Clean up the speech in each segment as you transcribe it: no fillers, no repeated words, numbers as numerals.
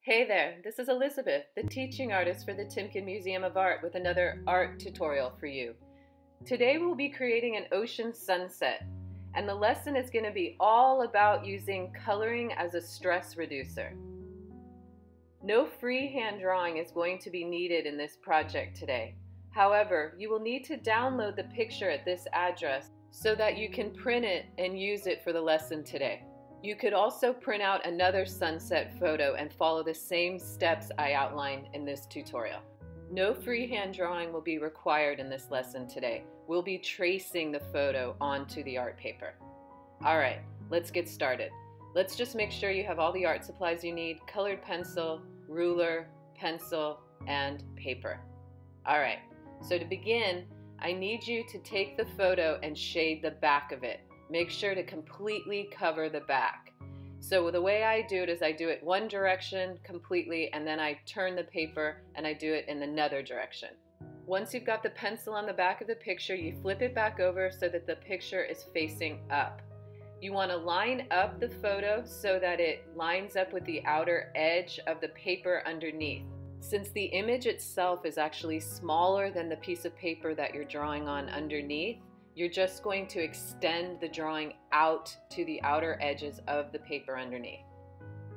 Hey there, this is Elizabeth, the teaching artist for the Timken Museum of Art with another art tutorial for you. Today we'll be creating an ocean sunset, and the lesson is going to be all about using coloring as a stress reducer. No freehand drawing is going to be needed in this project today. However, you will need to download the picture at this address so that you can print it and use it for the lesson today. You could also print out another sunset photo and follow the same steps I outlined in this tutorial. No freehand drawing will be required in this lesson today. We'll be tracing the photo onto the art paper. All right, let's get started. Let's just make sure you have all the art supplies you need: colored pencil, ruler, pencil, and paper. All right, so to begin, I need you to take the photo and shade the back of it. Make sure to completely cover the back. So the way I do it is I do it one direction completely, and then I turn the paper and I do it in another direction. Once you've got the pencil on the back of the picture, you flip it back over so that the picture is facing up. You want to line up the photo so that it lines up with the outer edge of the paper underneath. Since the image itself is actually smaller than the piece of paper that you're drawing on underneath, you're just going to extend the drawing out to the outer edges of the paper underneath.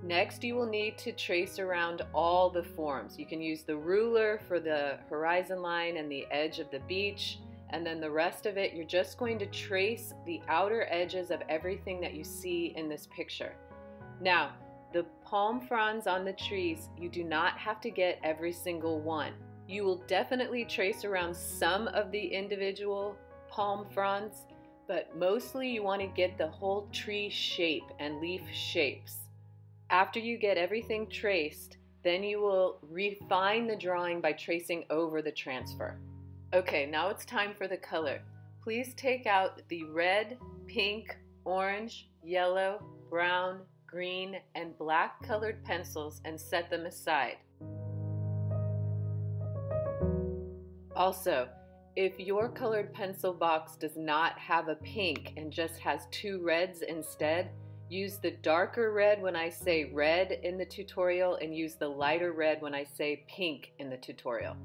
Next, you will need to trace around all the forms. You can use the ruler for the horizon line and the edge of the beach, and then the rest of it, you're just going to trace the outer edges of everything that you see in this picture. Now, the palm fronds on the trees, you do not have to get every single one. You will definitely trace around some of the individual palm fronds, but mostly you want to get the whole tree shape and leaf shapes. After you get everything traced, then you will refine the drawing by tracing over the transfer. Okay, now it's time for the color. Please take out the red, pink, orange, yellow, brown, green, and black colored pencils and set them aside. Also, if your colored pencil box does not have a pink and just has two reds instead, use the darker red when I say red in the tutorial and use the lighter red when I say pink in the tutorial.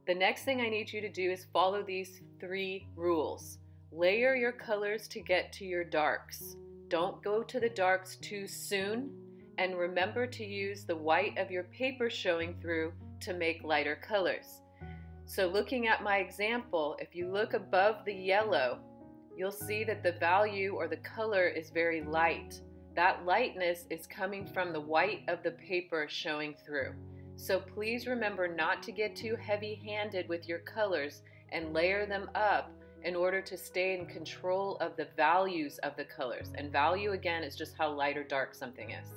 The next thing I need you to do is follow these 3 rules. Layer your colors to get to your darks. Don't go to the darks too soon, and remember to use the white of your paper showing through to make lighter colors. So looking at my example, if you look above the yellow, you'll see that the value or the color is very light. That lightness is coming from the white of the paper showing through. So please remember not to get too heavy-handed with your colors and layer them up in order to stay in control of the values of the colors. And value, again, is just how light or dark something is.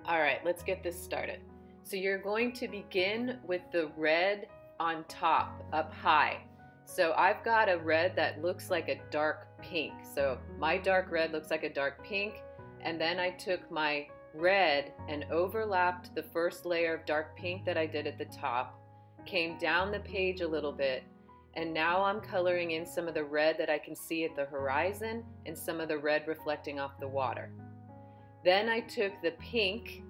All right, let's get this started. So you're going to begin with the red on top, up high. So I've got a red that looks like a dark pink. So my dark red looks like a dark pink. And then I took my red and overlapped the first layer of dark pink that I did at the top, came down the page a little bit, and now I'm coloring in some of the red that I can see at the horizon and some of the red reflecting off the water. Then I took the pink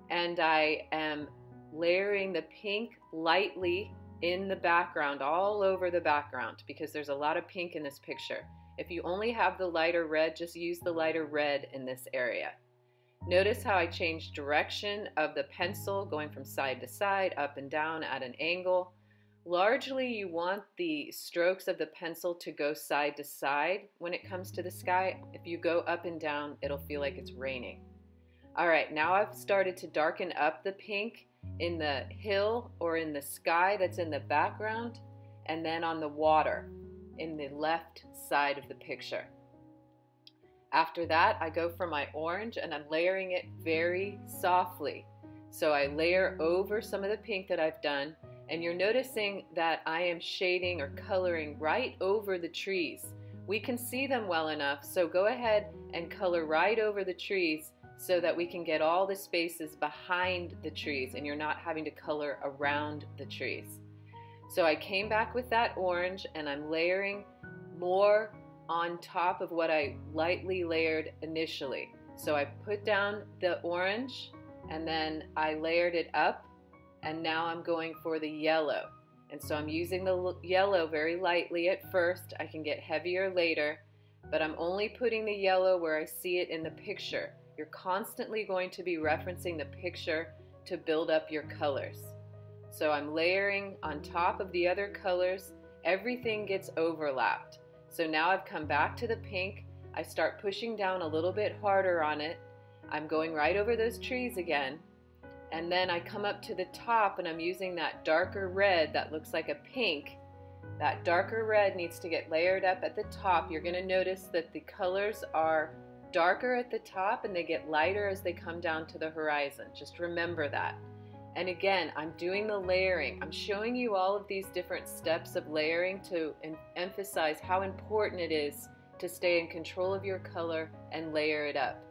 and I am layering the pink lightly in the background, all over the background, because there's a lot of pink in this picture. If you only have the lighter red, just use the lighter red in this area. Notice how I changed direction of the pencil, going from side to side, up and down at an angle. Largely, you want the strokes of the pencil to go side to side when it comes to the sky. If you go up and down, it'll feel like it's raining. All right, now I've started to darken up the pink in the hill or in the sky that's in the background, and then on the water in the left side of the picture. After that, I go for my orange and I'm layering it very softly. So I layer over some of the pink that I've done, and you're noticing that I am shading or coloring right over the trees. We can see them well enough, so go ahead and color right over the trees so that we can get all the spaces behind the trees and you're not having to color around the trees. So I came back with that orange and I'm layering more on top of what I lightly layered initially. So I put down the orange and then I layered it up, and now I'm going for the yellow. And so I'm using the yellow very lightly at first. I can get heavier later, but I'm only putting the yellow where I see it in the picture. You're constantly going to be referencing the picture to build up your colors. So I'm layering on top of the other colors. Everything gets overlapped. So now I've come back to the pink. I start pushing down a little bit harder on it. I'm going right over those trees again. And then I come up to the top and I'm using that darker red that looks like a pink. That darker red needs to get layered up at the top. You're going to notice that the colors are darker at the top and they get lighter as they come down to the horizon. Just remember that. And again, I'm doing the layering. I'm showing you all of these different steps of layering to emphasize how important it is to stay in control of your color and layer it up.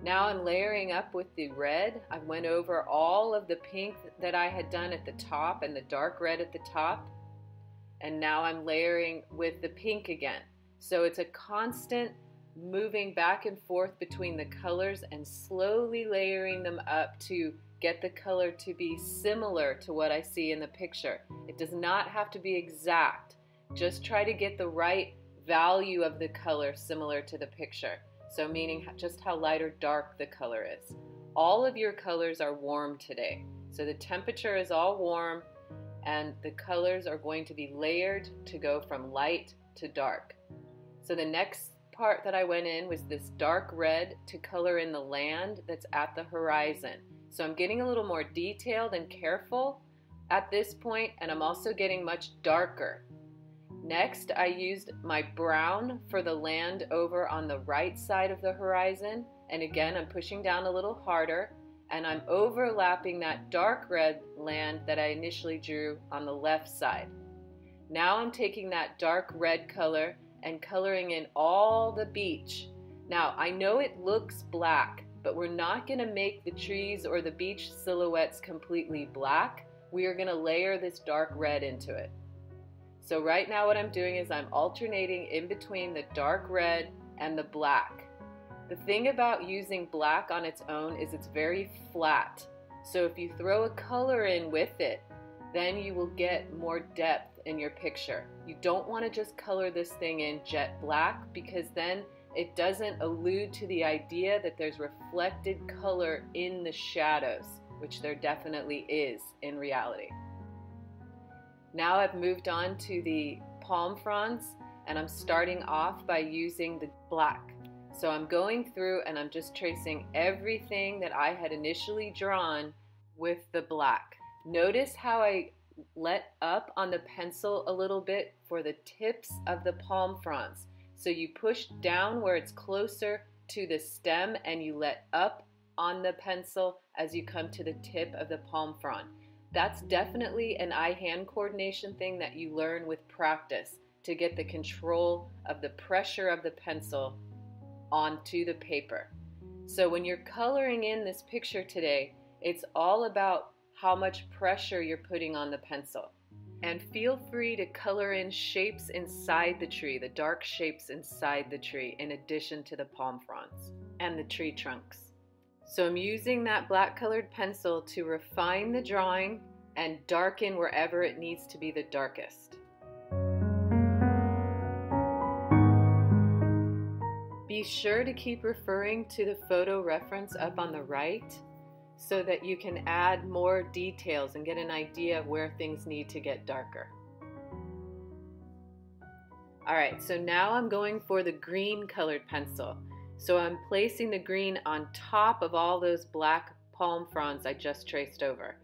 Now I'm layering up with the red. I went over all of the pink that I had done at the top and the dark red at the top. And now I'm layering with the pink again. So it's a constant moving back and forth between the colors and slowly layering them up to get the color to be similar to what I see in the picture. It does not have to be exact. Just try to get the right value of the color similar to the picture. So meaning just how light or dark the color is. All of your colors are warm today. So the temperature is all warm and the colors are going to be layered to go from light to dark. So the next part that I went in was this dark red to color in the land that's at the horizon. So I'm getting a little more detailed and careful at this point, and I'm also getting much darker. Next, I used my brown for the land over on the right side of the horizon. And again, I'm pushing down a little harder and I'm overlapping that dark red land that I initially drew on the left side. Now I'm taking that dark red color and coloring in all the beach. Now, I know it looks black, but we're not going to make the trees or the beach silhouettes completely black. We are going to layer this dark red into it. So right now what I'm doing is I'm alternating in between the dark red and the black. The thing about using black on its own is it's very flat. So if you throw a color in with it, then you will get more depth in your picture. You don't want to just color this thing in jet black because then it doesn't allude to the idea that there's reflected color in the shadows, which there definitely is in reality. Now I've moved on to the palm fronds and I'm starting off by using the black. So I'm going through and I'm just tracing everything that I had initially drawn with the black. Notice how I let up on the pencil a little bit for the tips of the palm fronds. So you push down where it's closer to the stem and you let up on the pencil as you come to the tip of the palm frond. That's definitely an eye-hand coordination thing that you learn with practice to get the control of the pressure of the pencil onto the paper. So when you're coloring in this picture today, it's all about how much pressure you're putting on the pencil. And feel free to color in shapes inside the tree, the dark shapes inside the tree, in addition to the palm fronds and the tree trunks. So I'm using that black colored pencil to refine the drawing and darken wherever it needs to be the darkest. Be sure to keep referring to the photo reference up on the right so that you can add more details and get an idea of where things need to get darker. Alright, so now I'm going for the green colored pencil. So I'm placing the green on top of all those black palm fronds I just traced over.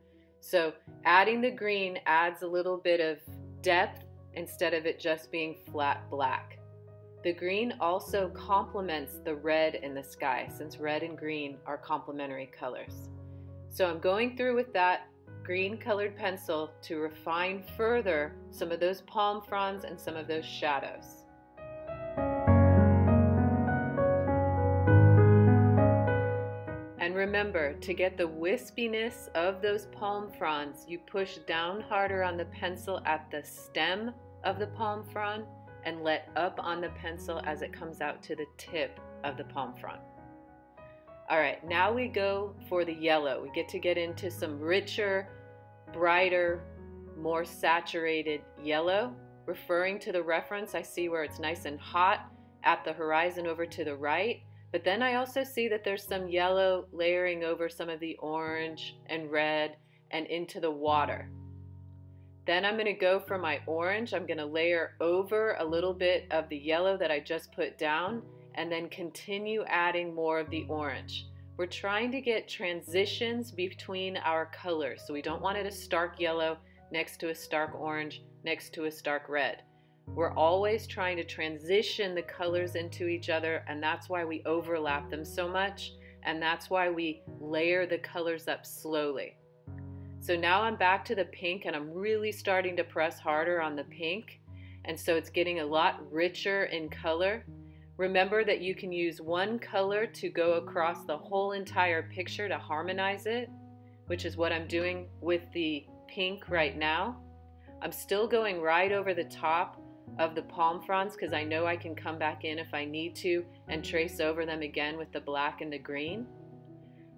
So adding the green adds a little bit of depth instead of it just being flat black. The green also complements the red in the sky since red and green are complementary colors. So I'm going through with that green colored pencil to refine further some of those palm fronds and some of those shadows. And remember, to get the wispiness of those palm fronds, you push down harder on the pencil at the stem of the palm frond and let up on the pencil as it comes out to the tip of the palm frond. All right, now we go for the yellow. We get into some richer, brighter, more saturated yellow. Referring to the reference, I see where it's nice and hot at the horizon over to the right. But then I also see that there's some yellow layering over some of the orange and red and into the water. Then I'm going to go for my orange. I'm going to layer over a little bit of the yellow that I just put down and then continue adding more of the orange. We're trying to get transitions between our colors. So we don't want it a stark yellow next to a stark orange, next to a stark red. We're always trying to transition the colors into each other, and that's why we overlap them so much, and that's why we layer the colors up slowly. So now I'm back to the pink, and I'm really starting to press harder on the pink, and so it's getting a lot richer in color. Remember that you can use one color to go across the whole entire picture to harmonize it, which is what I'm doing with the pink right now. I'm still going right over the top of the palm fronds because I know I can come back in if I need to and trace over them again with the black and the green.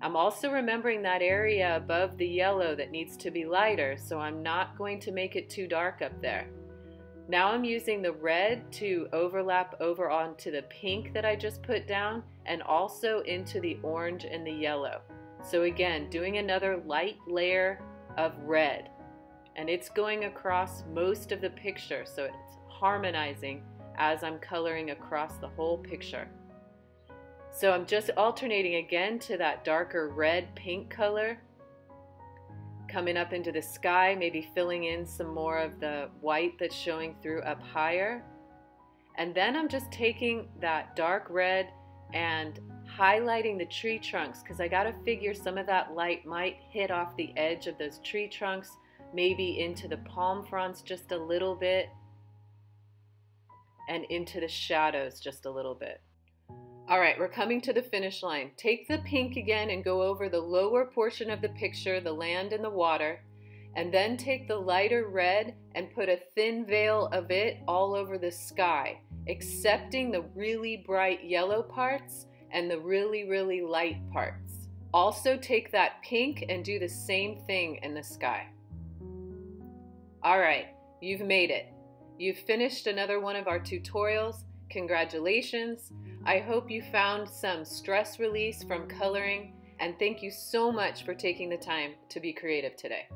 I'm also remembering that area above the yellow that needs to be lighter, so I'm not going to make it too dark up there. Now I'm using the red to overlap over onto the pink that I just put down and also into the orange and the yellow. So again, doing another light layer of red, and it's going across most of the picture, so it's harmonizing as I'm coloring across the whole picture. So I'm just alternating again to that darker red pink color, coming up into the sky, maybe filling in some more of the white that's showing through up higher. And then I'm just taking that dark red and highlighting the tree trunks because I gotta figure some of that light might hit off the edge of those tree trunks, maybe into the palm fronds just a little bit, and into the shadows just a little bit. All right, we're coming to the finish line. Take the pink again and go over the lower portion of the picture, the land and the water, and then take the lighter red and put a thin veil of it all over the sky, excepting the really bright yellow parts and the really, really light parts. Also take that pink and do the same thing in the sky. All right, you've made it. You've finished another one of our tutorials. Congratulations. I hope you found some stress release from coloring, and thank you so much for taking the time to be creative today.